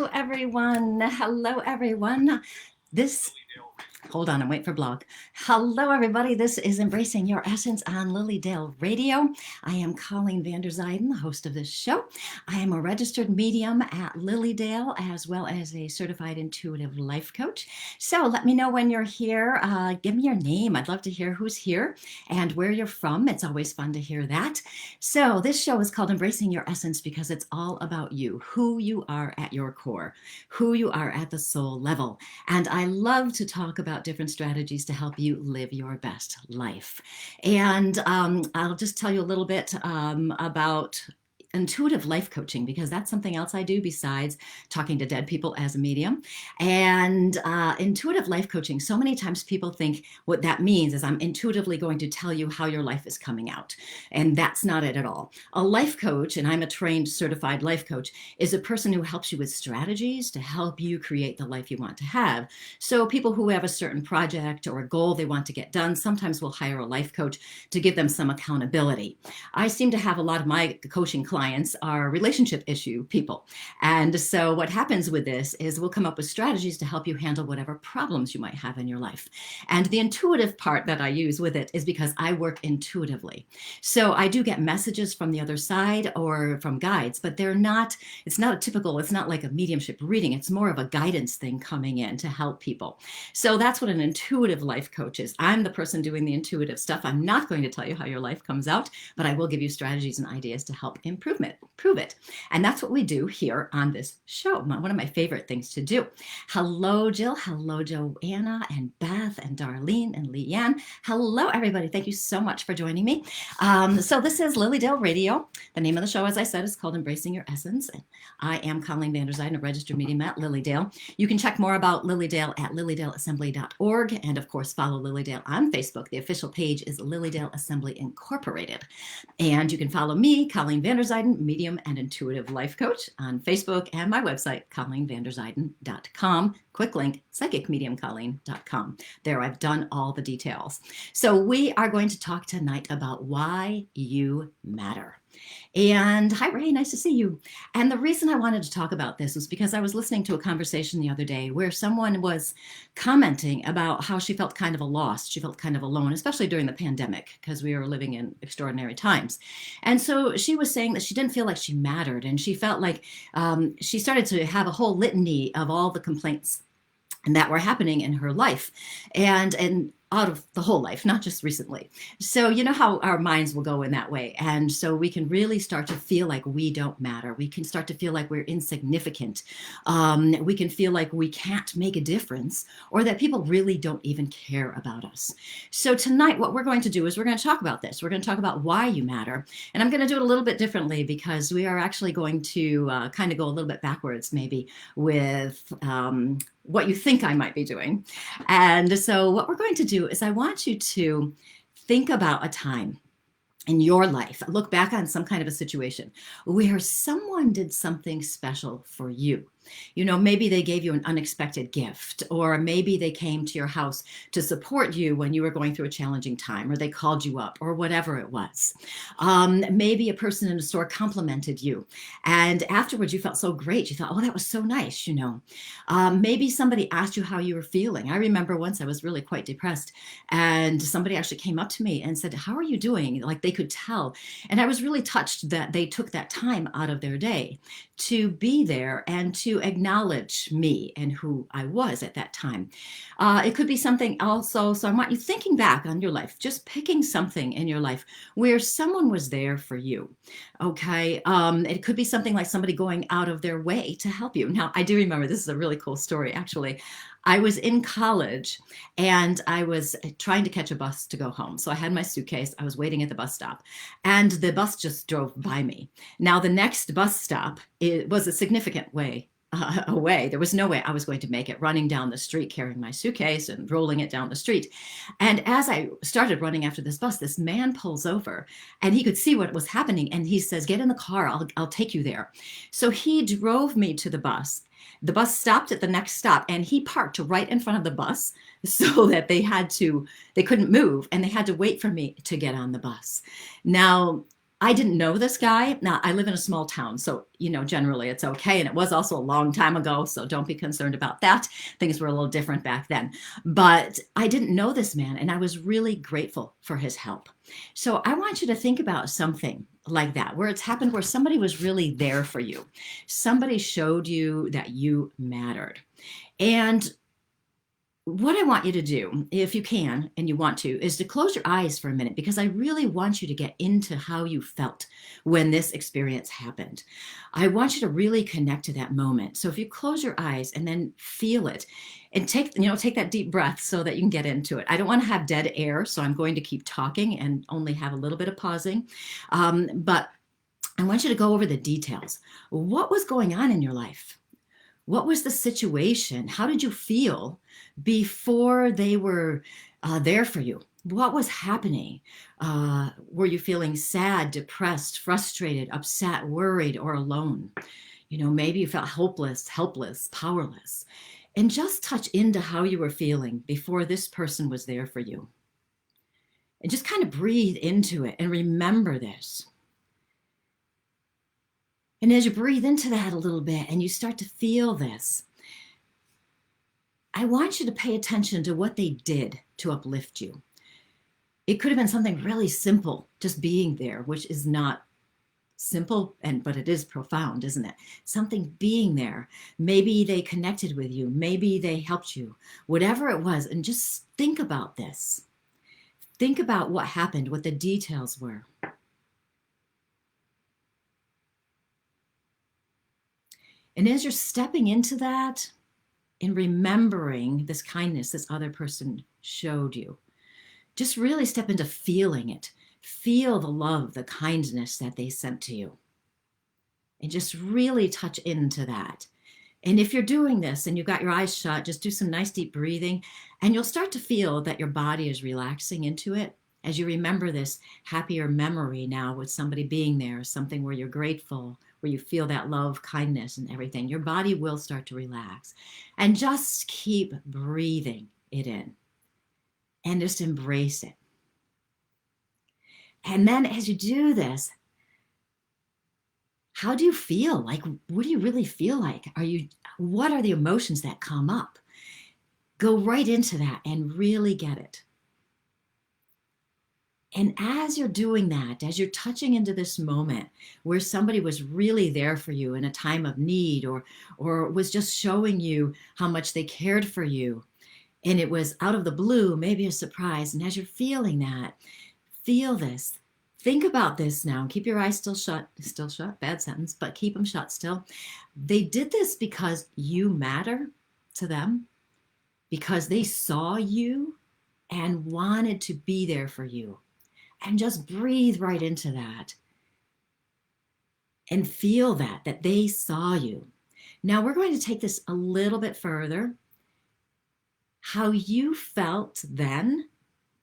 Hello, everyone. Hello, everyone. This Hold on, I'm waiting for blog. Hello, everybody. This is Embracing Your Essence on Lilydale Radio. I am Colleen Vanderzijden, the host of this show. I am a registered medium at Lilydale, as well as a certified intuitive life coach. So let me know when you're here. Give me your name. I'd love to hear who's here and where you're from. It's always fun to hear that. So this show is called Embracing Your Essence because it's all about you, who you are at your core, who you are at the soul level. And I love to talk about different strategies to help you live your best life. And I'll just tell you a little bit about intuitive life coaching, because that's something else I do besides talking to dead people as a medium. And intuitive life coaching, so many times people think what that means is I'm intuitively going to tell you how your life is coming out. And that's not it at all. A life coach, and I'm a trained certified life coach, is a person who helps you with strategies to help you create the life you want to have. So people who have a certain project or a goal they want to get done sometimes will hire a life coach to give them some accountability. I seem to have a lot of my coaching clients are relationship issue people. And so what happens with this is we'll come up with strategies to help you handle whatever problems you might have in your life. And the intuitive part that I use with it is because I work intuitively. So I do get messages from the other side or from guides, but it's not like a mediumship reading. It's more of a guidance thing coming in to help people. So that's what an intuitive life coach is. I'm the person doing the intuitive stuff. I'm not going to tell you how your life comes out, but I will give you strategies and ideas to help improve it. And that's what we do here on this show. One of my favorite things to do. Hello, Jill. Hello, Joanna and Beth and Darlene and Leanne. Hello, everybody. Thank you so much for joining me. So this is Lilydale Radio. The name of the show, as I said, is called Embracing Your Essence. And I am Colleen Vanderzijden, a registered medium at Lilydale. You can check more about Lilydale at lilydaleassembly.org. And of course, follow Lilydale on Facebook. The official page is Lilydale Assembly Incorporated. And you can follow me, Colleen Vanderzijden, medium and intuitive life coach, on Facebook, and my website, colleenvanderzijden.com. Quick link, psychicmediumcolleen.com. There I've done all the details. So we are going to talk tonight about why you matter. And hi, Ray, nice to see you. And the reason I wanted to talk about this was because I was listening to a conversation the other day where someone was commenting about how she felt kind of lost. She felt kind of alone, especially during the pandemic, because we were living in extraordinary times. And so she was saying that she didn't feel like she mattered, and she felt like she started to have a whole litany of all the complaints that were happening in her life and out of the whole life, not just recently. So you know how our minds will go in that way. And so we can really start to feel like we don't matter. We can start to feel like we're insignificant. We can feel like we can't make a difference, or that people really don't even care about us. So tonight, what we're going to do is we're going to talk about this. We're going to talk about why you matter. And I'm going to do it a little bit differently, because we are actually going to kind of go a little bit backwards, maybe, with what you think I might be doing. And so what we're going to do is I want you to think about a time in your life, look back on some kind of a situation where someone did something special for you. You know, maybe they gave you an unexpected gift, or maybe they came to your house to support you when you were going through a challenging time, or they called you up, or whatever it was. Maybe a person in a store complimented you, and afterwards you felt so great. You thought, oh, that was so nice, you know. Maybe somebody asked you how you were feeling. I remember once I was really quite depressed, and somebody actually came up to me and said, how are you doing? Like, they could tell. And I was really touched that they took that time out of their day to be there and to acknowledge me and who I was at that time. It could be something also. So I want you thinking back on your life, just picking something in your life where someone was there for you. Okay. It could be something like somebody going out of their way to help you. Now, I do remember, this is a really cool story, actually. I was in college and I was trying to catch a bus to go home. So I had my suitcase. I was waiting at the bus stop, and the bus just drove by me. Now, the next bus stop, it was a significant way away. There was no way I was going to make it, running down the street carrying my suitcase and rolling it down the street. And as I started running after this bus, this man pulls over, and he could see what was happening. And he says, get in the car. I'll take you there. So he drove me to the bus. The bus stopped at the next stop, and he parked right in front of the bus so that they couldn't move, and they had to wait for me to get on the bus. Now, I didn't know this guy. Now, I live in a small town, so, generally it's okay. And it was also a long time ago, so don't be concerned about that. Things were a little different back then. But I didn't know this man, and I was really grateful for his help. So I want you to think about something like that, where it's happened, where somebody was really there for you. Somebody showed you that you mattered. And what I want you to do, if you can and you want to, is to close your eyes for a minute, because I really want you to get into how you felt when this experience happened. I want you to really connect to that moment. So if you close your eyes and then feel it, and take that deep breath so that you can get into it. I don't want to have dead air, so I'm going to keep talking and only have a little bit of pausing. But I want you to go over the details. What was going on in your life? What was the situation? How did you feel before they were there for you? What was happening? Were you feeling sad, depressed, frustrated, upset, worried, or alone? Maybe you felt hopeless, helpless, powerless. And just touch into how you were feeling before this person was there for you. And just kind of breathe into it and remember this. And as you breathe into that a little bit and you start to feel this, I want you to pay attention to what they did to uplift you. It could have been something really simple, just being there, which is not simple, but it is profound, isn't it? Something being there. Maybe they connected with you. Maybe they helped you. Whatever it was, and just think about this. Think about what happened, what the details were. And as you're stepping into that and remembering this kindness this other person showed you, just really step into feeling it. Feel the love, the kindness that they sent to you. And just really touch into that. And if you're doing this and you've got your eyes shut, just do some nice deep breathing, and you'll start to feel that your body is relaxing into it as you remember this happier memory now with somebody being there, something where you're grateful, where you feel that love, kindness, and everything. Your body will start to relax. And just keep breathing it in and just embrace it. And then as you do this, how do you feel? Like, what do you really feel like? What are the emotions that come up? Go right into that and really get it. And as you're doing that, as you're touching into this moment where somebody was really there for you in a time of need, or was just showing you how much they cared for you, and it was out of the blue, maybe a surprise. And as you're feeling that, feel this. Think about this now. Keep your eyes still shut, bad sentence, but keep them shut still. They did this because you matter to them, because they saw you and wanted to be there for you. And just breathe right into that and feel that they saw you. Now we're going to take this a little bit further. How you felt then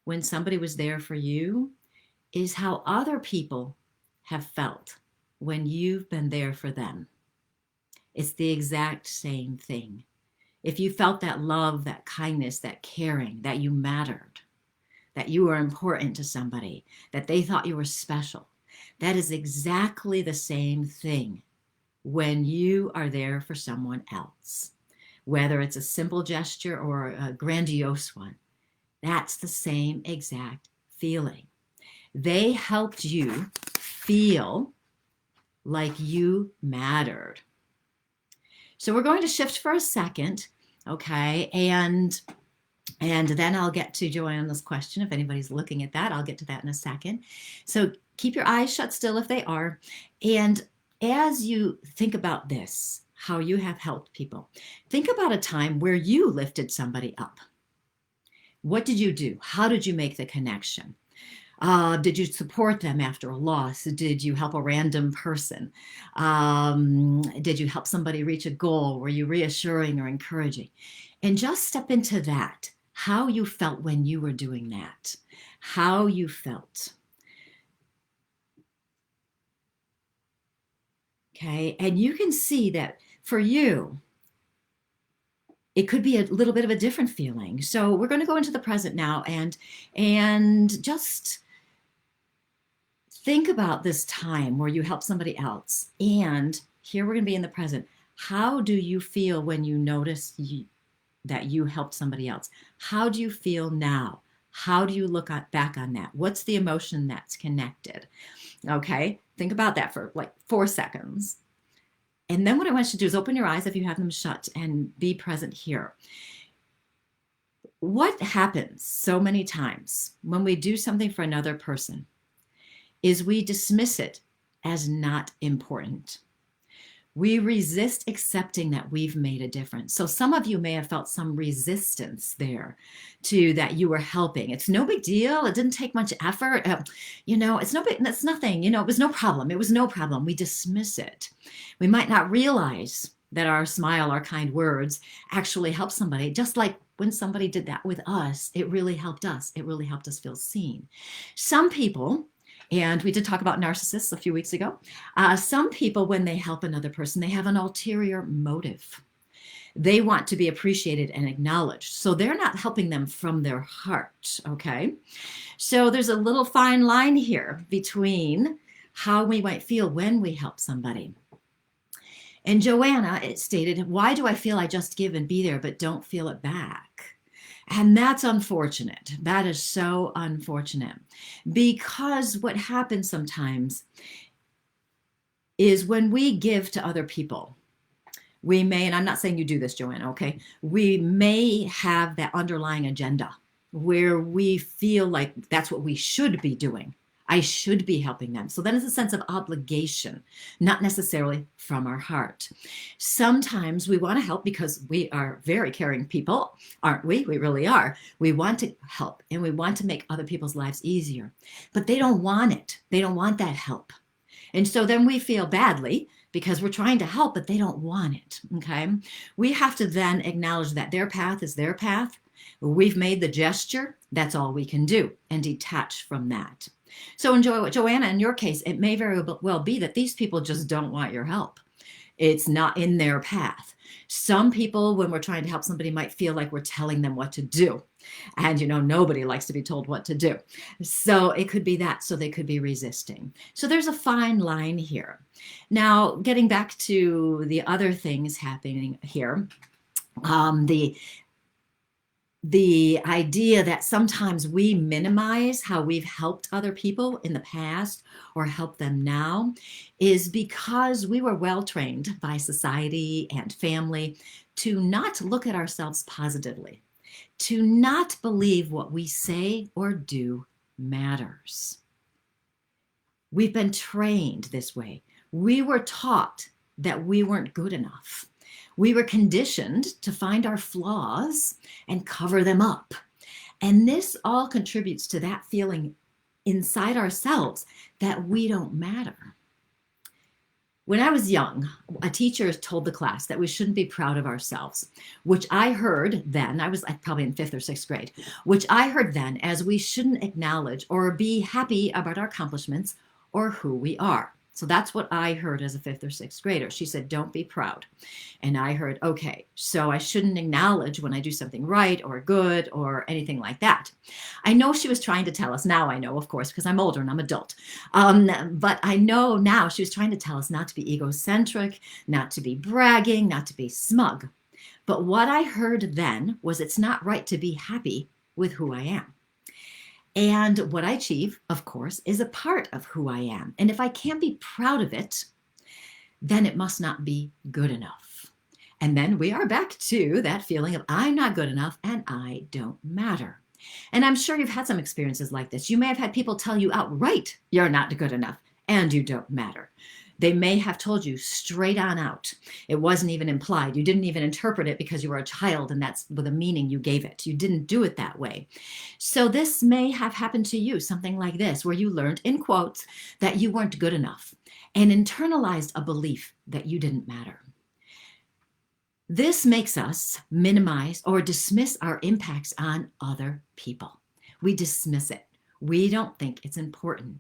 when somebody was there for you is how other people have felt when you've been there for them. It's the exact same thing. If you felt that love, that kindness, that caring, that you mattered, that you were important to somebody, that they thought you were special, that is exactly the same thing when you are there for someone else. Whether it's a simple gesture or a grandiose one, that's the same exact feeling. They helped you feel like you mattered. So we're going to shift for a second, okay? And then I'll get to Joanna's question. If anybody's looking at that, I'll get to that in a second. So keep your eyes shut still if they are. And as you think about this, how you have helped people, think about a time where you lifted somebody up. What did you do? How did you make the connection? Did you support them after a loss? Did you help a random person? Did you help somebody reach a goal? Were you reassuring or encouraging? And just step into that, how you felt when you were doing that, how you felt. Okay, and you can see that for you, it could be a little bit of a different feeling. So we're going to go into the present now and just think about this time where you help somebody else. And here we're going to be in the present. How do you feel when you notice that you helped somebody else? How do you feel now? How do you look back on that? What's the emotion that's connected? Okay, think about that for like 4 seconds. And then what I want you to do is open your eyes if you have them shut and be present here. What happens so many times when we do something for another person is we dismiss it as not important. We resist accepting that we've made a difference. So some of you may have felt some resistance there to that you were helping. It's no big deal. It didn't take much effort. It's no big, that's nothing. It was no problem. It was no problem. We dismiss it. We might not realize that our smile, our kind words actually help somebody. Just like when somebody did that with us, it really helped us. It really helped us feel seen. Some people, and we did talk about narcissists a few weeks ago. Some people, when they help another person, they have an ulterior motive. They want to be appreciated and acknowledged. So they're not helping them from their heart, okay? So there's a little fine line here between how we might feel when we help somebody. And Joanna, it stated, why do I feel I just give and be there, but don't feel it back? And that's unfortunate. That is so unfortunate. Because what happens sometimes is when we give to other people, we may, and I'm not saying you do this, Joanna, okay? We may have that underlying agenda where we feel like that's what we should be doing. I should be helping them. So then it's a sense of obligation, not necessarily from our heart. Sometimes we want to help because we are very caring people, aren't we? We really are. We want to help and we want to make other people's lives easier, but they don't want it. They don't want that help. And so then we feel badly because we're trying to help, but they don't want it, okay? We have to then acknowledge that their path is their path. We've made the gesture. That's all we can do, and detach from that. So Joanna, in your case, it may very well be that these people just don't want your help. It's not in their path. Some people, when we're trying to help somebody, might feel like we're telling them what to do. And, nobody likes to be told what to do. So it could be that. So they could be resisting. So there's a fine line here. Now, getting back to the other things happening here, the idea that sometimes we minimize how we've helped other people in the past or help them now is because we were well trained by society and family to not look at ourselves positively, to not believe what we say or do matters. We've been trained this way. We were taught that we weren't good enough. We were conditioned to find our flaws and cover them up. And this all contributes to that feeling inside ourselves that we don't matter. When I was young, a teacher told the class that we shouldn't be proud of ourselves, which I heard then, I was probably in 5th or 6th grade, which I heard then as we shouldn't acknowledge or be happy about our accomplishments or who we are. So that's what I heard as a 5th or 6th grader. She said, don't be proud. And I heard, okay, so I shouldn't acknowledge when I do something right or good or anything like that. I know she was trying to tell us, now I know, of course, because I'm older and I'm adult. But I know now she was trying to tell us not to be egocentric, not to be bragging, not to be smug. But what I heard then was it's not right to be happy with who I am. And what I achieve, of course, is a part of who I am. And if I can't be proud of it, then it must not be good enough. And then we are back to that feeling of I'm not good enough and I don't matter. And I'm sure you've had some experiences like this. You may have had people tell you outright you're not good enough and you don't matter. They may have told you straight on out. It wasn't even implied. You didn't even interpret it because you were a child and that's the meaning you gave it. You didn't do it that way. So this may have happened to you, something like this, where you learned, in quotes, that you weren't good enough and internalized a belief that you didn't matter. This makes us minimize or dismiss our impacts on other people. We dismiss it. We don't think it's important.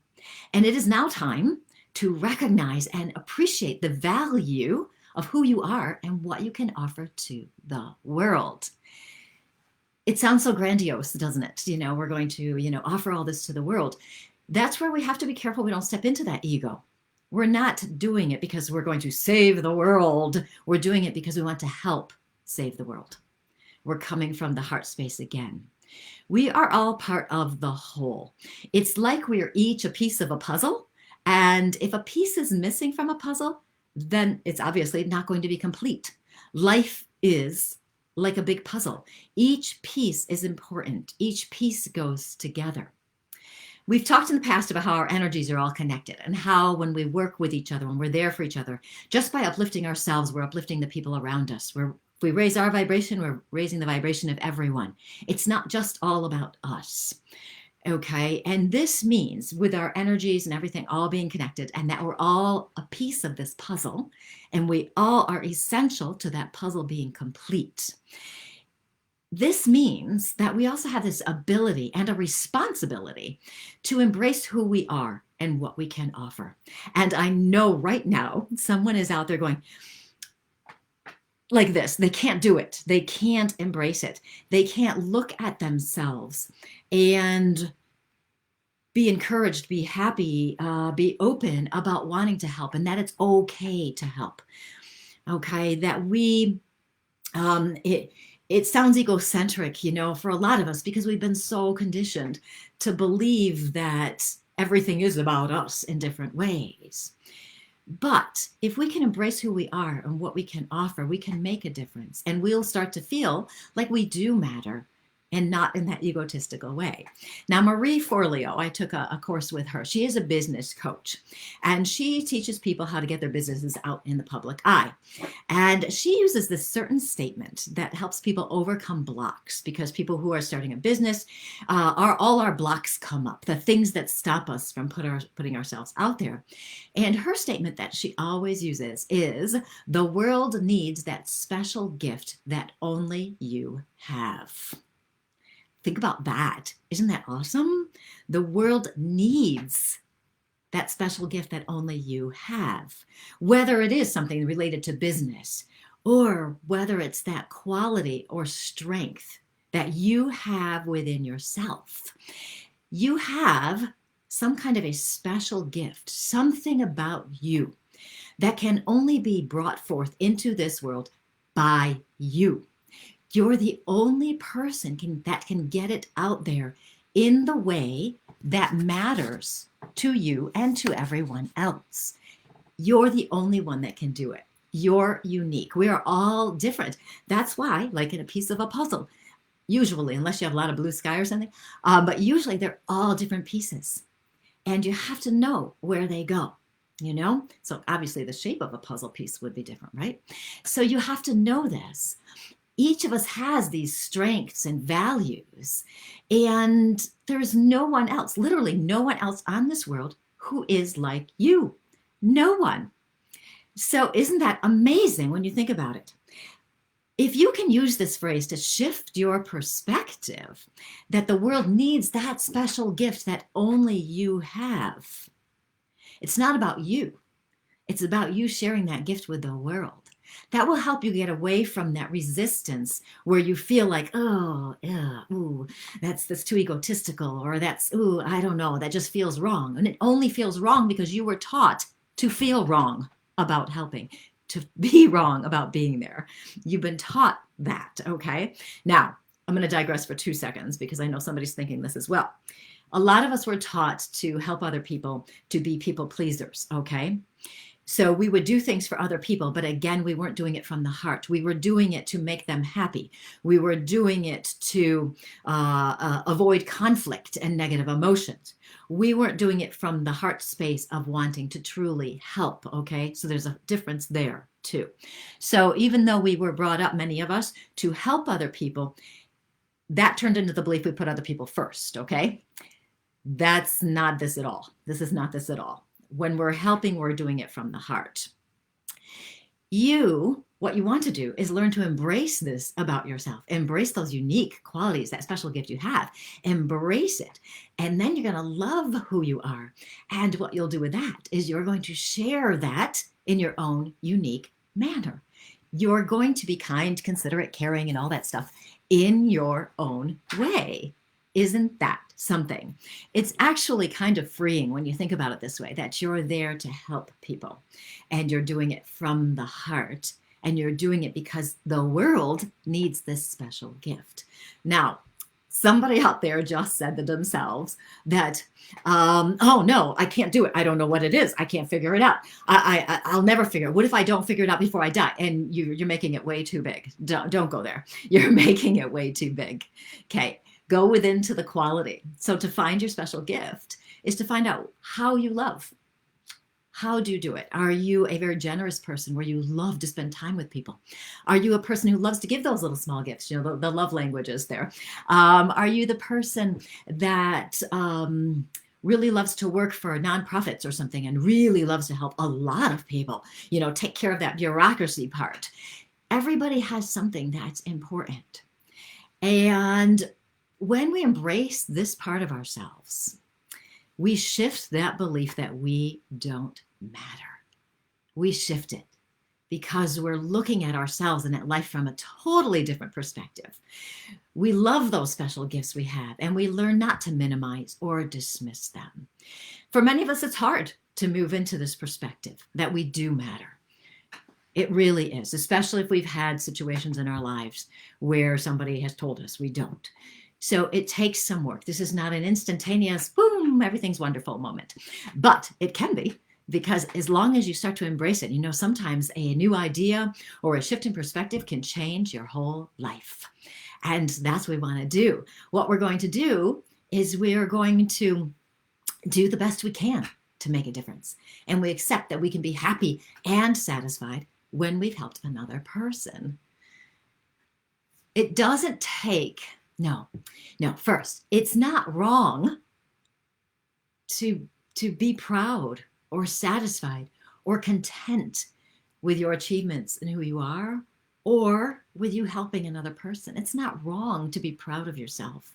And it is now time to recognize and appreciate the value of who you are and what you can offer to the world. It sounds so grandiose, doesn't it? We're going to, offer all this to the world. That's where we have to be careful we don't step into that ego. We're not doing it because we're going to save the world. We're doing it because we want to help save the world. We're coming from the heart space again. We are all part of the whole. It's like we're each a piece of a puzzle. And if a piece is missing from a puzzle, then it's obviously not going to be complete. Life is like a big puzzle. Each piece is important. Each piece goes together. We've talked in the past about how our energies are all connected and how when we work with each other, when we're there for each other, just by uplifting ourselves, we're uplifting the people around us. If we raise our vibration, we're raising the vibration of everyone. It's not just all about us. Okay. And this means with our energies and everything all being connected and that we're all a piece of this puzzle and we all are essential to that puzzle being complete. This means that we also have this ability and a responsibility to embrace who we are and what we can offer. And I know right now someone is out there going like this. They can't do it. They can't embrace it. They can't look at themselves and be encouraged, be happy, be open about wanting to help and that it's okay to help. Okay, that it sounds egocentric, for a lot of us because we've been so conditioned to believe that everything is about us in different ways. But if we can embrace who we are and what we can offer, we can make a difference and we'll start to feel like we do matter and not in that egotistical way. Now, Marie Forleo, I took a course with her. She is a business coach and she teaches people how to get their businesses out in the public eye. And she uses this certain statement that helps people overcome blocks because people who are starting a business all our blocks come up, the things that stop us from putting ourselves out there. And her statement that she always uses is, the world needs that special gift that only you have. Think about that. Isn't that awesome? The world needs that special gift that only you have, whether it is something related to business or whether it's that quality or strength that you have within yourself. You have some kind of a special gift, something about you that can only be brought forth into this world by you. You're the only person that can get it out there in the way that matters to you and to everyone else. You're the only one that can do it. You're unique. We are all different. That's why, like in a piece of a puzzle, usually, unless you have a lot of blue sky or something, but usually they're all different pieces. And you have to know where they go. So obviously the shape of a puzzle piece would be different, right? So you have to know this. Each of us has these strengths and values, and there's no one else, literally no one else on this world who is like you. No one. So isn't that amazing when you think about it? If you can use this phrase to shift your perspective, that the world needs that special gift that only you have. It's not about you. It's about you sharing that gift with the world. That will help you get away from that resistance where you feel like, oh, yeah, ooh, that's too egotistical, or that's, ooh, I don't know, that just feels wrong. And it only feels wrong because you were taught to feel wrong about helping, to be wrong about being there. You've been taught that, okay? Now, I'm going to digress for 2 seconds because I know somebody's thinking this as well. A lot of us were taught to help other people, to be people pleasers, okay? So we would do things for other people, but again, we weren't doing it from the heart. We were doing it to make them happy. We were doing it to avoid conflict and negative emotions. We weren't doing it from the heart space of wanting to truly help, okay? So there's a difference there too. So even though we were brought up, many of us, to help other people, that turned into the belief we put other people first, okay? That's not this at all. This is not this at all. When we're helping, we're doing it from the heart. What you want to do is learn to embrace this about yourself. Embrace those unique qualities, that special gift you have. Embrace it. And then you're going to love who you are. And what you'll do with that is you're going to share that in your own unique manner. You're going to be kind, considerate, caring, and all that stuff in your own way. Isn't that something? It's actually kind of freeing when you think about it this way, that you're there to help people and you're doing it from the heart and you're doing it because the world needs this special gift. Now, somebody out there just said to themselves that, oh no, I can't do it. I don't know what it is. I can't figure it out. I'll never figure it. What if I don't figure it out before I die? And you're making it way too big. Don't go there. You're making it way too big. Okay. Go within to the quality. So to find your special gift is to find out how you love. How do you do it? Are you a very generous person where you love to spend time with people? Are you a person who loves to give those little small gifts? You know, the love languages there. Are you the person that really loves to work for nonprofits or something and really loves to help a lot of people, you know, take care of that bureaucracy part? Everybody has something that's important. And when we embrace this part of ourselves, we shift that belief that we don't matter. We shift it because we're looking at ourselves and at life from a totally different perspective. We love those special gifts we have, and we learn not to minimize or dismiss them. For many of us, it's hard to move into this perspective that we do matter. It really is, especially if we've had situations in our lives where somebody has told us we don't. So it takes some work. This is not an instantaneous, boom, everything's wonderful moment. But it can be, because as long as you start to embrace it, you know, sometimes a new idea or a shift in perspective can change your whole life. And that's what we want to do. What we're going to do is we are going to do the best we can to make a difference. And we accept that we can be happy and satisfied when we've helped another person. It doesn't take... No, first, it's not wrong to be proud or satisfied or content with your achievements and who you are, or with you helping another person. It's not wrong to be proud of yourself.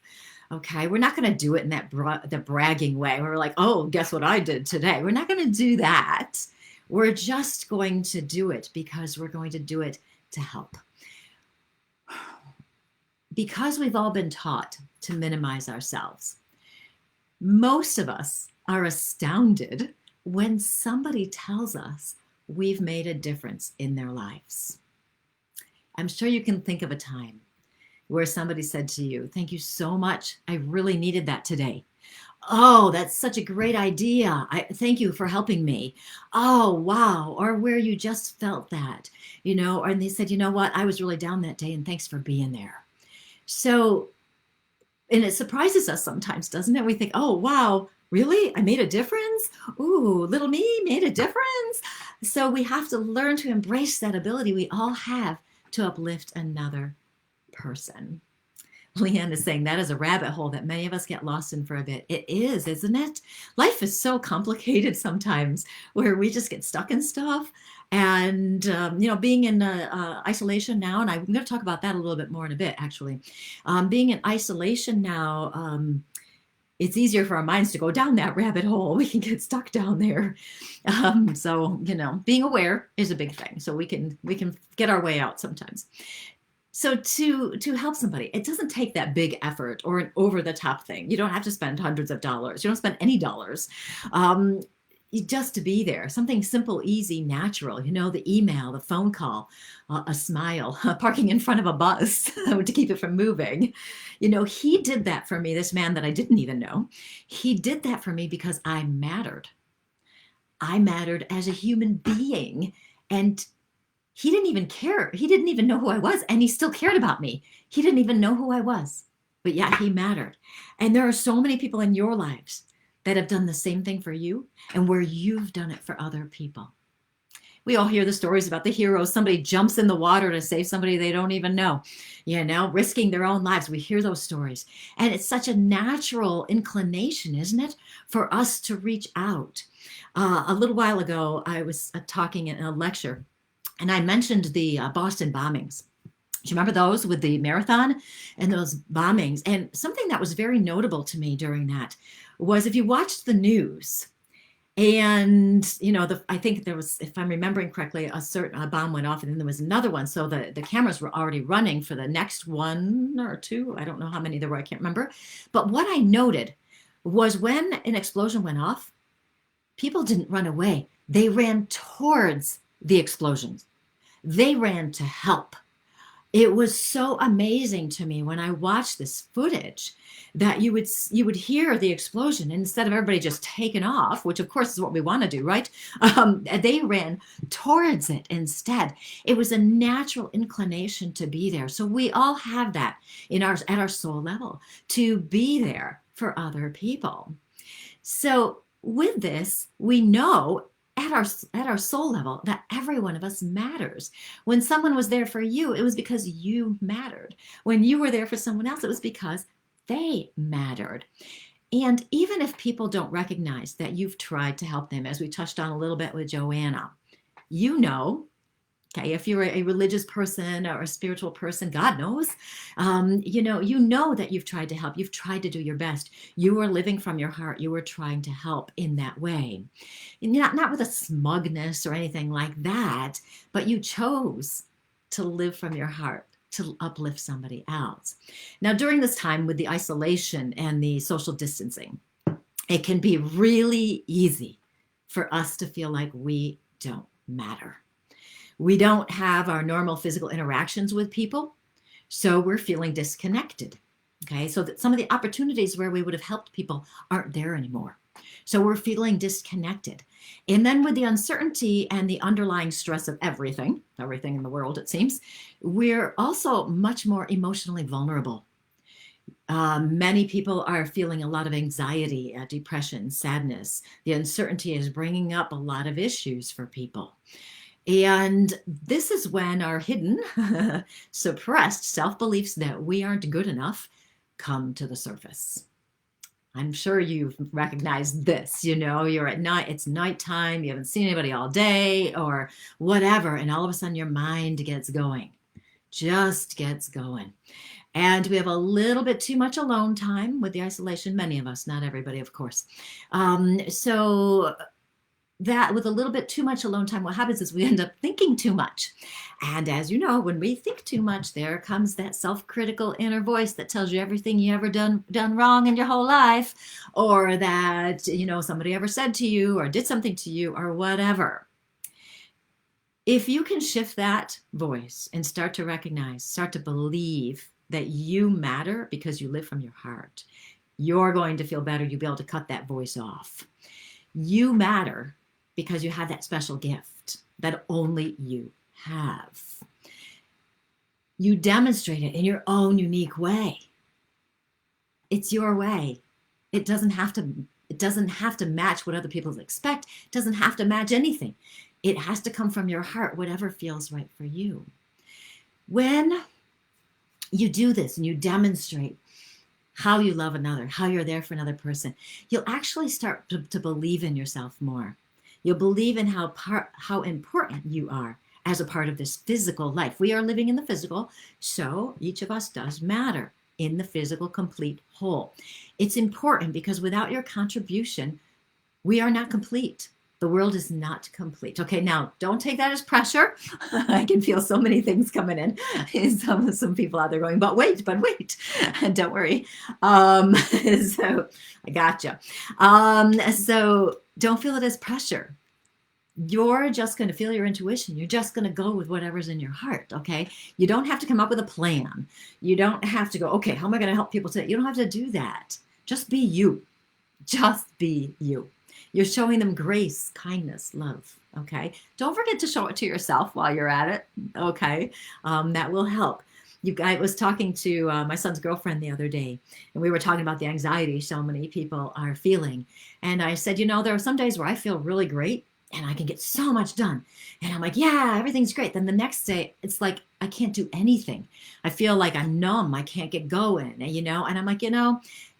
Okay, we're not going to do it in that the bragging way. We're like, oh, guess what I did today? We're not going to do that. We're just going to do it because we're going to do it to help. Because we've all been taught to minimize ourselves, most of us are astounded when somebody tells us we've made a difference in their lives. I'm sure you can think of a time where somebody said to you, thank you so much. I really needed that today. Oh, that's such a great idea. Thank you for helping me. Oh, wow. Or where you just felt that, you know, and they said, you know what? I was really down that day and thanks for being there. So, and it surprises us sometimes, doesn't it? We think, oh, wow, really? I made a difference? Ooh, little me made a difference. So we have to learn to embrace that ability we all have to uplift another person. Leanne is saying that is a rabbit hole that many of us get lost in for a bit. It is, isn't it? Life is so complicated sometimes where we just get stuck in stuff. And, you know, being in isolation now, and I'm going to talk about that a little bit more in a bit, actually. Being in isolation now, it's easier for our minds to go down that rabbit hole. We can get stuck down there. So, you know, being aware is a big thing. So we can get our way out sometimes. So to help somebody, it doesn't take that big effort or an over-the-top thing. You don't have to spend hundreds of dollars. You don't spend any dollars. Just to be there, something simple, easy, natural, you know, the email, the phone call, a smile, parking in front of a bus to keep it from moving. You know, he did that for me, this man that I didn't even know. He did that for me because I mattered. I mattered as a human being, and he didn't even care. He didn't even know who I was, and he still cared about me. He didn't even know who I was, but yet he mattered. And there are so many people in your lives that have done the same thing for you and where you've done it for other people. We all hear the stories about the heroes. Somebody jumps in the water to save somebody they don't even know, you know, risking their own lives. We hear those stories. And it's such a natural inclination, isn't it, for us to reach out. A little while ago, I was talking in a lecture, and I mentioned the Boston bombings. Do you remember those with the marathon and those bombings? And something that was very notable to me during that was if you watched the news And, I think there was, if I'm remembering correctly, a bomb went off and then there was another one. So the cameras were already running for the next one or two. I don't know how many there were. I can't remember. But what I noted was when an explosion went off, people didn't run away. They ran towards the explosions. They ran to help. It was so amazing to me when I watched this footage that you would hear the explosion, and instead of everybody just taking off, which of course is what we want to do, right? They ran towards it instead. It was a natural inclination to be there. So we all have that at our soul level, to be there for other people. So with this, we know at our soul level that every one of us matters. When someone was there for you, it was because you mattered. When you were there for someone else, it was because they mattered. And even if people don't recognize that you've tried to help them, as we touched on a little bit with Joanna, okay, if you're a religious person or a spiritual person, God knows, you know that you've tried to help. You've tried to do your best. You were living from your heart. You were trying to help in that way. Not with a smugness or anything like that, but you chose to live from your heart, to uplift somebody else. Now, during this time with the isolation and the social distancing, it can be really easy for us to feel like we don't matter. We don't have our normal physical interactions with people, so we're feeling disconnected. Okay, so that some of the opportunities where we would have helped people aren't there anymore. So we're feeling disconnected. And then with the uncertainty and the underlying stress of everything in the world, it seems, we're also much more emotionally vulnerable. Many people are feeling a lot of anxiety, depression, sadness. The uncertainty is bringing up a lot of issues for people. And this is when our hidden, suppressed self-beliefs that we aren't good enough come to the surface. I'm sure you've recognized this, you're at night, it's nighttime, you haven't seen anybody all day or whatever, and all of a sudden your mind gets going, just gets going. And we have a little bit too much alone time with the isolation, many of us, not everybody, of course. So that with a little bit too much alone time, what happens is we end up thinking too much. And as you know, when we think too much, there comes that self-critical inner voice that tells you everything you ever done wrong in your whole life, or that, somebody ever said to you or did something to you or whatever. If you can shift that voice and start to believe that you matter because you live from your heart, you're going to feel better. You'll be able to cut that voice off. You matter because you have that special gift that only you have. You demonstrate it in your own unique way. It's your way. It doesn't have to match what other people expect. It doesn't have to match anything. It has to come from your heart, whatever feels right for you. When you do this and you demonstrate how you love another, how you're there for another person, you'll actually start to believe in yourself more. You'll believe in how important you are as a part of this physical life. We are living in the physical, so each of us does matter in the physical complete whole. It's important because without your contribution, we are not complete. The world is not complete. Okay, now don't take that as pressure. I can feel so many things coming in. Some people out there going, but wait, don't worry. So I gotcha. So don't feel it as pressure. You're just going to feel your intuition. You're just going to go with whatever's in your heart. Okay, you don't have to come up with a plan. You don't have to go, okay, how am I going to help people today? You don't have to do that. Just be you. Just be you. You're showing them grace, kindness, love, okay? Don't forget to show it to yourself while you're at it, okay? That will help. I was talking to my son's girlfriend the other day, and we were talking about the anxiety so many people are feeling. And I said, there are some days where I feel really great, and I can get so much done. And I'm like, yeah, everything's great. Then the next day, it's like I can't do anything. I feel like I'm numb. I can't get going, And I'm like,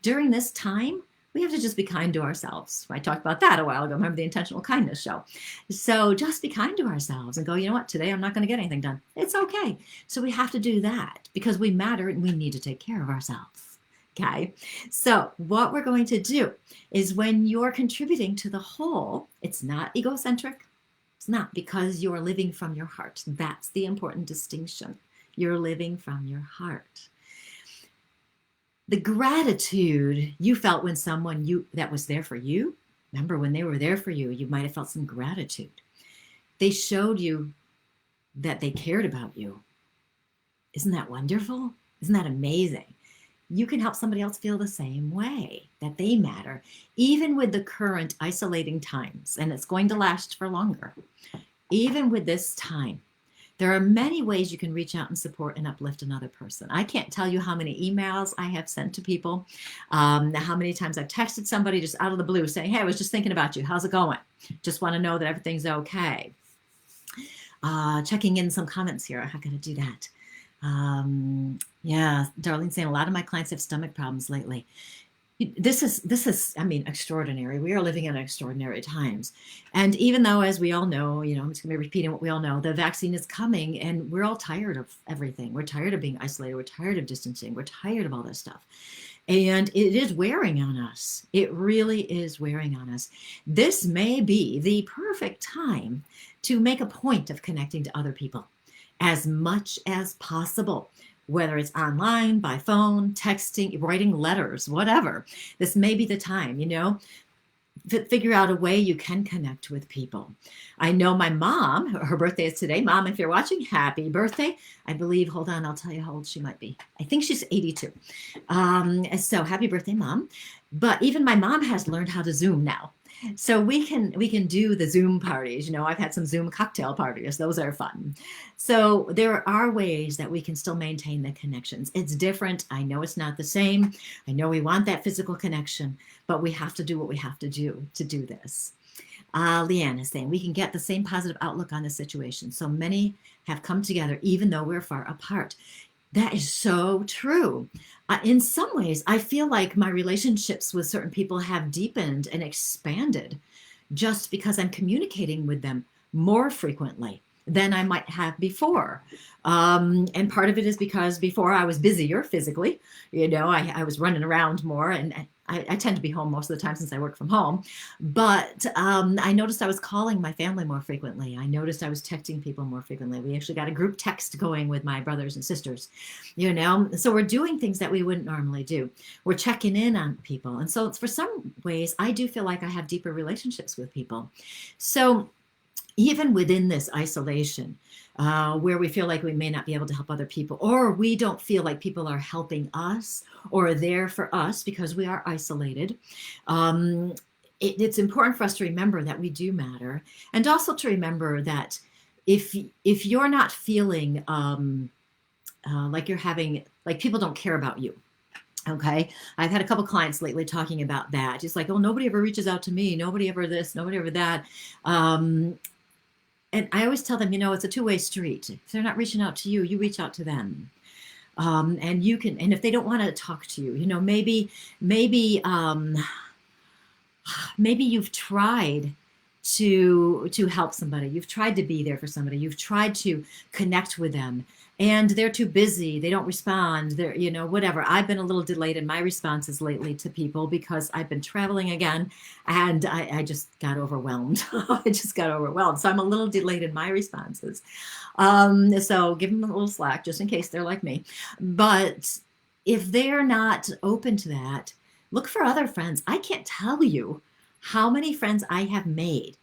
during this time, we have to just be kind to ourselves. I talked about that a while ago. Remember the intentional kindness show. So just be kind to ourselves and go, you know what? Today I'm not going to get anything done. It's okay. So we have to do that because we matter and we need to take care of ourselves. Okay, so what we're going to do is when you're contributing to the whole, it's not egocentric. It's not, because you're living from your heart. That's the important distinction. You're living from your heart. The gratitude you felt when someone that was there for you, remember when they were there for you, you might have felt some gratitude. They showed you that they cared about you. Isn't that wonderful? Isn't that amazing? You can help somebody else feel the same way, that they matter, even with the current isolating times, and it's going to last for longer. Even with this time, there are many ways you can reach out and support and uplift another person. I can't tell you how many emails I have sent to people, how many times I've texted somebody just out of the blue saying, hey, I was just thinking about you. How's it going? Just want to know that everything's okay. Checking in some comments here. How can I do that? Yeah, Darlene saying a lot of my clients have stomach problems lately. This is, I mean, extraordinary. We are living in extraordinary times. And even though, as we all know, I'm just going to be repeating what we all know, the vaccine is coming and we're all tired of everything. We're tired of being isolated. We're tired of distancing. We're tired of all this stuff. And it is wearing on us. It really is wearing on us. This may be the perfect time to make a point of connecting to other people as much as possible, whether it's online, by phone, texting, writing letters, whatever. This may be the time, figure out a way you can connect with people. I know my mom, her birthday is today. Mom, if you're watching, happy birthday. I believe, hold on, I'll tell you how old she might be. I think she's 82. So happy birthday, Mom. But even my mom has learned how to Zoom now. So we can do the Zoom parties. I've had some Zoom cocktail parties. Those are fun. So there are ways that we can still maintain the connections. It's different. I know it's not the same. I know we want that physical connection, but we have to do what we have to do this. Leanne is saying we can get the same positive outlook on the situation. So many have come together even though we're far apart. That is so true. In some ways, I feel like my relationships with certain people have deepened and expanded just because I'm communicating with them more frequently than I might have before. And part of it is because before I was busier physically, I was running around more, and I tend to be home most of the time since I work from home. But I noticed I was calling my family more frequently. I noticed I was texting people more frequently. We actually got a group text going with my brothers and sisters, So we're doing things that we wouldn't normally do. We're checking in on people. And so for some ways, I do feel like I have deeper relationships with people. So even within this isolation, where we feel like we may not be able to help other people, or we don't feel like people are helping us or are there for us because we are isolated, it's important for us to remember that we do matter, and also to remember that if you're not feeling like you're having, like people don't care about you. Okay. I've had a couple clients lately talking about that. Just like, oh, nobody ever reaches out to me. Nobody ever this, nobody ever that. And I always tell them, it's a two-way street. If they're not reaching out to you, you reach out to them. And you can, and if they don't want to talk to you, maybe you've tried to help somebody. You've tried to be there for somebody. You've tried to connect with them, and they're too busy. They don't respond. They're, whatever. I've been a little delayed in my responses lately to people because I've been traveling again, and I just got overwhelmed. I just got overwhelmed. So I'm a little delayed in my responses. So give them a little slack just in case they're like me. But if they're not open to that, look for other friends. I can't tell you how many friends I have made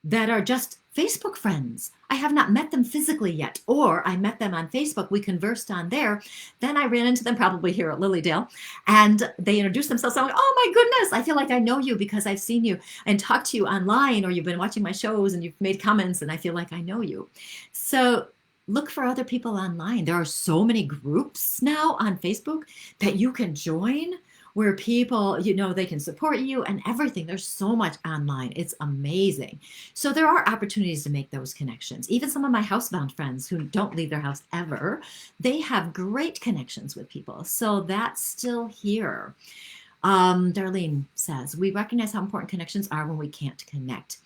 that are just Facebook friends. I have not met them physically yet, or I met them on Facebook. We conversed on there. Then I ran into them probably here at Lilydale, and they introduced themselves. I'm like, oh my goodness, I feel like I know you because I've seen you and talked to you online, or you've been watching my shows and you've made comments, and I feel like I know you. So look for other people online. There are so many groups now on Facebook that you can join, where people, they can support you and everything. There's so much online. It's amazing. So there are opportunities to make those connections. Even some of my housebound friends who don't leave their house ever, they have great connections with people. So that's still here. Darlene says, we recognize how important connections are when we can't connect.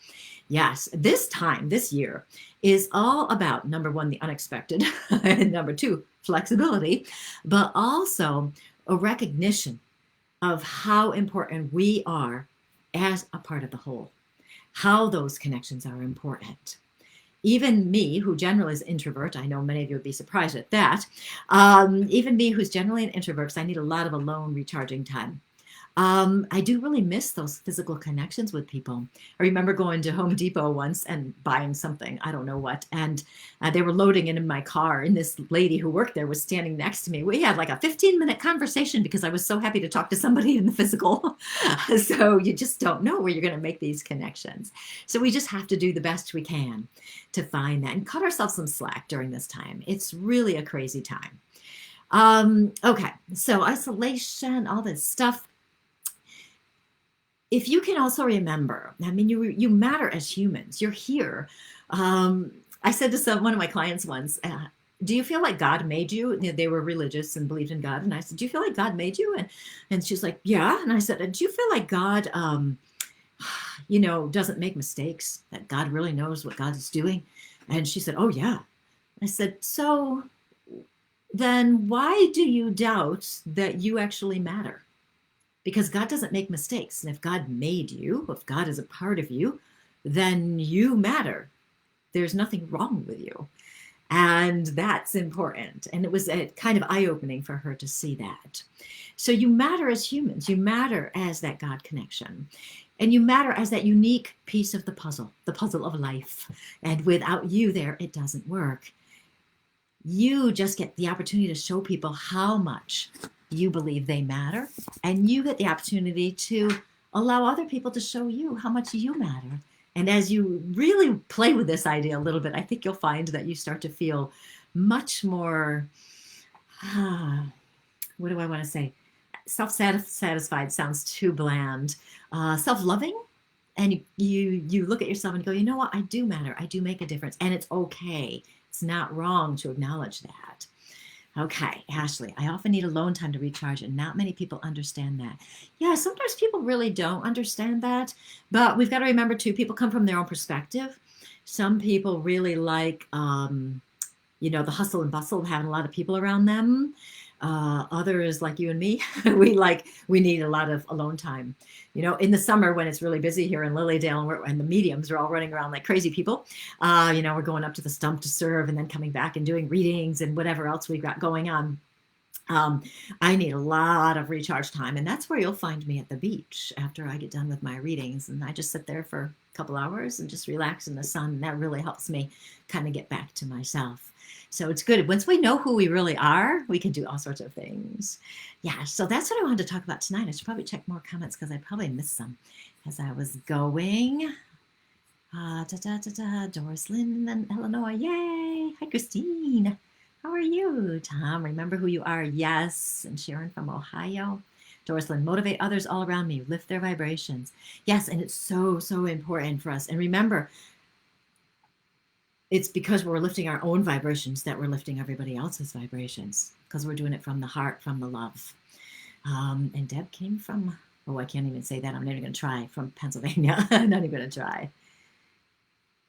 Yes, this year is all about, number one, the unexpected, and number two, flexibility, but also a recognition of how important we are as a part of the whole, how those connections are important. Even me, who generally is an introvert, I know many of you would be surprised at that. Even me, who's generally an introvert, because I need a lot of alone recharging time. I do really miss those physical connections with people. I remember going to Home Depot once and buying something, I don't know what, and they were loading it in my car, and this lady who worked there was standing next to me. We had like a 15-minute conversation because I was so happy to talk to somebody in the physical. So you just don't know where you're going to make these connections. So we just have to do the best we can to find that and cut ourselves some slack during this time. It's really a crazy time. Okay, so isolation, all this stuff. If you can also remember, I mean, you matter as humans. You're here. I said to one of my clients once, do you feel like God made you? They were religious and believed in God. And I said, do you feel like God made you? And she's like, yeah. And I said, do you feel like God, doesn't make mistakes, that God really knows what God is doing? And she said, oh, yeah. I said, so then why do you doubt that you actually matter? Because God doesn't make mistakes. And if God made you, if God is a part of you, then you matter. There's nothing wrong with you. And that's important. And it was kind of eye-opening for her to see that. So you matter as humans. You matter as that God connection. And you matter as that unique piece of the puzzle of life. And without you there, it doesn't work. You just get the opportunity to show people how much you believe they matter, and you get the opportunity to allow other people to show you how much you matter. And as you really play with this idea a little bit, I think you'll find that you start to feel much more, what do I want to say? Self-satisfied sounds too bland. Self-loving. And you look at yourself and go, you know what? I do matter. I do make a difference. And it's okay. It's not wrong to acknowledge that. Okay, Ashley, I often need alone time to recharge, and not many people understand that. Yeah, sometimes people really don't understand that, but we've got to remember too, people come from their own perspective. Some people really like, the hustle and bustle of having a lot of people around them. Others, like you and me, we need a lot of alone time. In the summer when it's really busy here in Lilydale and the mediums are all running around like crazy people, we're going up to the stump to serve and then coming back and doing readings and whatever else we've got going on. I need a lot of recharge time, and that's where you'll find me at the beach after I get done with my readings, and I just sit there for a couple hours and just relax in the sun, and that really helps me kind of get back to myself. So it's good. Once we know who we really are, we can do all sorts of things. Yeah, so that's what I wanted to talk about tonight. I should probably check more comments because I probably missed some as I was going. Doris Lynn and Illinois. Yay. Hi, Christine. How are you? Tom, remember who you are. Yes. And Sharon from Ohio. Doris Lynn, motivate others all around me. Lift their vibrations. Yes, and it's so, so important for us. And remember, it's because we're lifting our own vibrations that we're lifting everybody else's vibrations, because we're doing it from the heart, from the love. And Deb came from, I can't even say that. I'm not even going to try. From Pennsylvania. I'm not even going to try.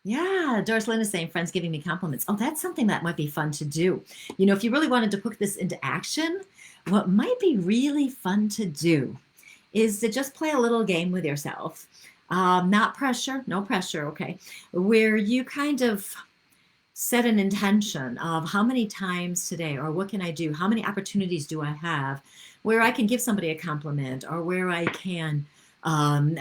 Yeah, Doris Lynn is saying, friends giving me compliments. Oh, that's something that might be fun to do. If you really wanted to put this into action, what might be really fun to do is to just play a little game with yourself. Not pressure, no pressure, okay, where you kind of set an intention of how many times today, or what can I do? How many opportunities do I have where I can give somebody a compliment, or where I can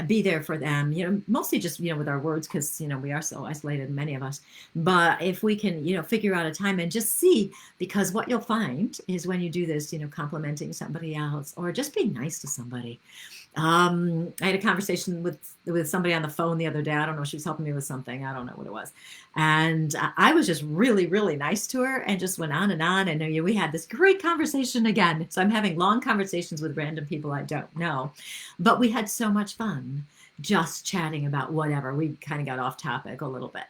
be there for them, mostly just, with our words, because, we are so isolated, many of us. But if we can, figure out a time and just see, because what you'll find is when you do this, complimenting somebody else or just being nice to somebody. I had a conversation with somebody on the phone the other day. I don't know. She was helping me with something. I don't know what it was. And I was just really, really nice to her and just went on. And we had this great conversation again. So I'm having long conversations with random people I don't know. But we had so much fun just chatting about whatever. We kind of got off topic a little bit.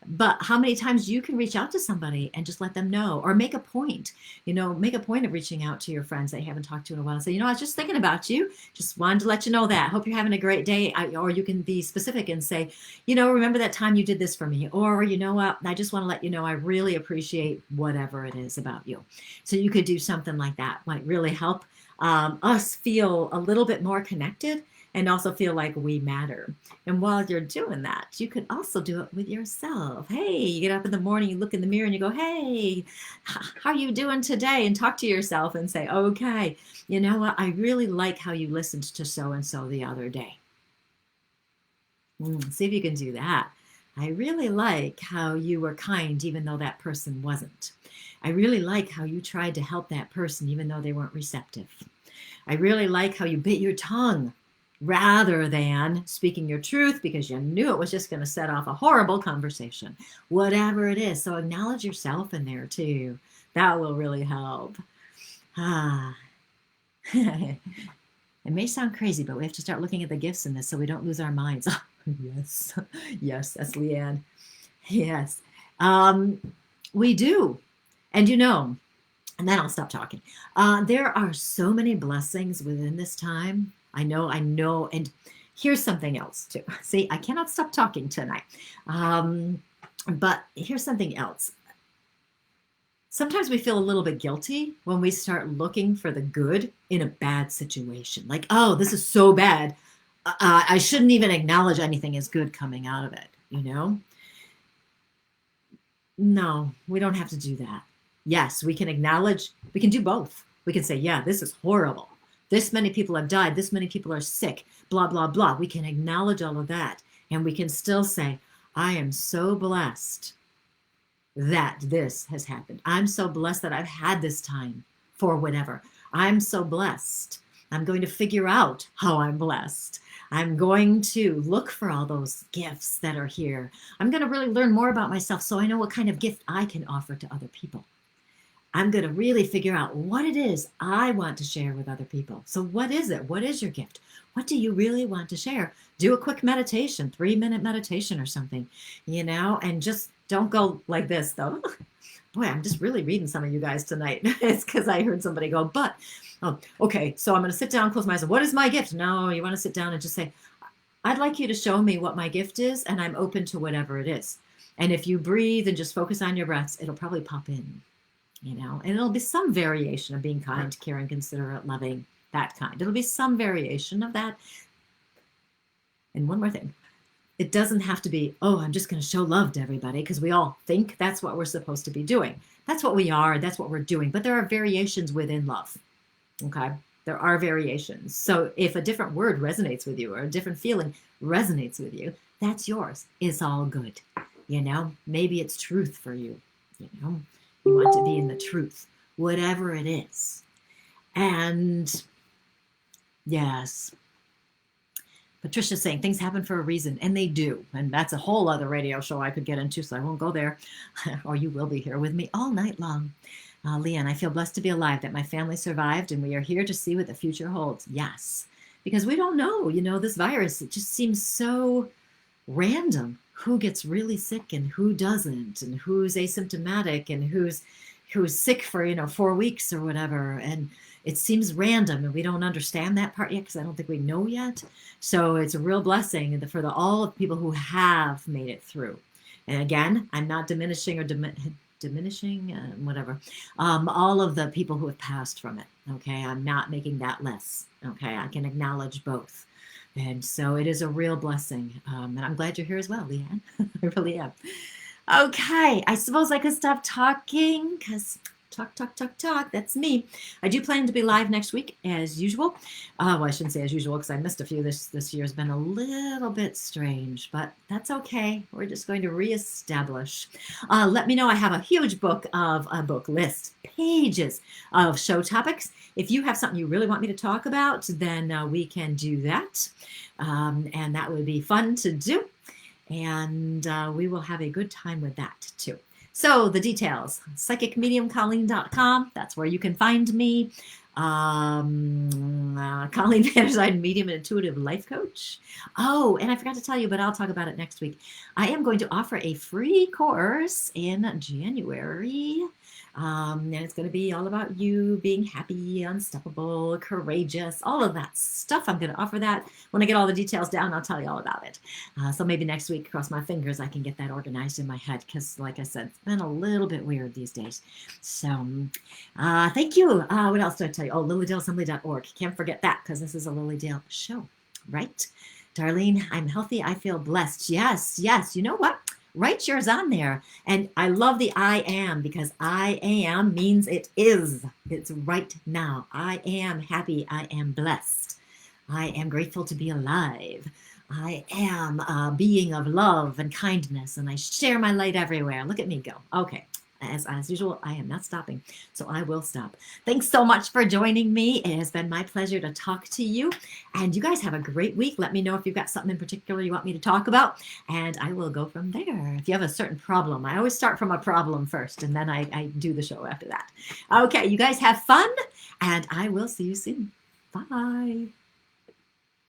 But how many times you can reach out to somebody and just let them know, or make a point, make a point of reaching out to your friends that you haven't talked to in a while and say, I was just thinking about you. Just wanted to let you know that. Hope you're having a great day. Or you can be specific and say, remember that time you did this for me? Or, you know what? I just want to let you know I really appreciate whatever it is about you. So you could do something like that. Might really help us feel a little bit more connected and also feel like we matter. And while you're doing that, you could also do it with yourself. Hey, you get up in the morning, you look in the mirror and you go, hey, how are you doing today? And talk to yourself and say, okay, you know what? I really like how you listened to so-and-so the other day. See if you can do that. I really like how you were kind even though that person wasn't. I really like how you tried to help that person even though they weren't receptive. I really like how you bit your tongue rather than speaking your truth because you knew it was just going to set off a horrible conversation, whatever it is. So acknowledge yourself in there too. That will really help. It may sound crazy, but we have to start looking at the gifts in this so we don't lose our minds. Yes, that's Leanne. Yes, we do. And and then I'll stop talking. There are so many blessings within this time. I know. And here's something else too. See, I cannot stop talking tonight. But here's something else. Sometimes we feel a little bit guilty when we start looking for the good in a bad situation. Like, oh, this is so bad. I shouldn't even acknowledge anything as good coming out of it, No, we don't have to do that. Yes, we can acknowledge, we can do both. We can say, yeah, this is horrible. This many people have died. This many people are sick, blah, blah, blah. We can acknowledge all of that. And we can still say, I am so blessed that this has happened. I'm so blessed that I've had this time for whatever. I'm so blessed. I'm going to figure out how I'm blessed. I'm going to look for all those gifts that are here. I'm going to really learn more about myself so I know what kind of gift I can offer to other people. I'm going to really figure out what it is I want to share with other people. So what is it? What is your gift? What do you really want to share? Do a quick meditation, 3-minute meditation or something, and just don't go like this though. Boy, I'm just really reading some of you guys tonight. It's because I heard somebody go, okay, so I'm going to sit down, close my eyes. What is my gift? No, you want to sit down and just say, I'd like you to show me what my gift is, and I'm open to whatever it is. And if you breathe and just focus on your breaths, it'll probably pop in, and it'll be some variation of being kind, caring, considerate, loving, that kind. It'll be some variation of that. And one more thing. It doesn't have to be, oh, I'm just going to show love to everybody, because we all think that's what we're supposed to be doing. That's what we are. That's what we're doing. But there are variations within love. Okay? There are variations. So if a different word resonates with you or a different feeling resonates with you, that's yours. It's all good. Maybe it's truth for you. You want to be in the truth, whatever it is. And yes, Patricia's saying things happen for a reason, and they do. And that's a whole other radio show I could get into, so I won't go there. Or you will be here with me all night long. Leanne, I feel blessed to be alive, that my family survived, and we are here to see what the future holds. Yes, because we don't know. This virus, it just seems so random. Who gets really sick and who doesn't, and who's asymptomatic and who's sick for 4 weeks or whatever. And it seems random, and we don't understand that part yet because I don't think we know yet. So it's a real blessing for all of the people who have made it through. And again, I'm not diminishing whatever, all of the people who have passed from it. Okay, I'm not making that less. Okay, I can acknowledge both. And so it is a real blessing. And I'm glad you're here as well, Leanne. I really am. Okay, I suppose I could stop talking because talk. That's me. I do plan to be live next week as usual. Well, I shouldn't say as usual because I missed a few. This year has been a little bit strange, but that's okay. We're just going to reestablish. Let me know. I have a huge book list, pages of show topics. If you have something you really want me to talk about, then we can do that. And that would be fun to do. And we will have a good time with that too. So the details, psychicmediumcolleen.com. That's where you can find me. Colleen Vanderzijn, medium and intuitive life coach. Oh, and I forgot to tell you, but I'll talk about it next week. I am going to offer a free course in January. And it's going to be all about you being happy, unstoppable, courageous, all of that stuff. I'm going to offer that. When I get all the details down, I'll tell you all about it. So maybe next week, cross my fingers, I can get that organized in my head because, like I said, it's been a little bit weird these days. So thank you. What else did I tell you? Oh, lilydaleassembly.org. Can't forget that because this is a Lily Dale show, right? Darlene, I'm healthy. I feel blessed. Yes, yes. You know what? Write yours on there. And I love the I am because I am means it is. It's right now. I am happy. I am blessed. I am grateful to be alive. I am a being of love and kindness, and I share my light everywhere. Look at me go. Okay. As usual, I am not stopping, so I will stop. Thanks so much for joining me. It has been my pleasure to talk to you, and you guys have a great week. Let me know if you've got something in particular you want me to talk about, and I will go from there. If you have a certain problem, I always start from a problem first, and then I do the show after that. Okay, you guys have fun, and I will see you soon. Bye.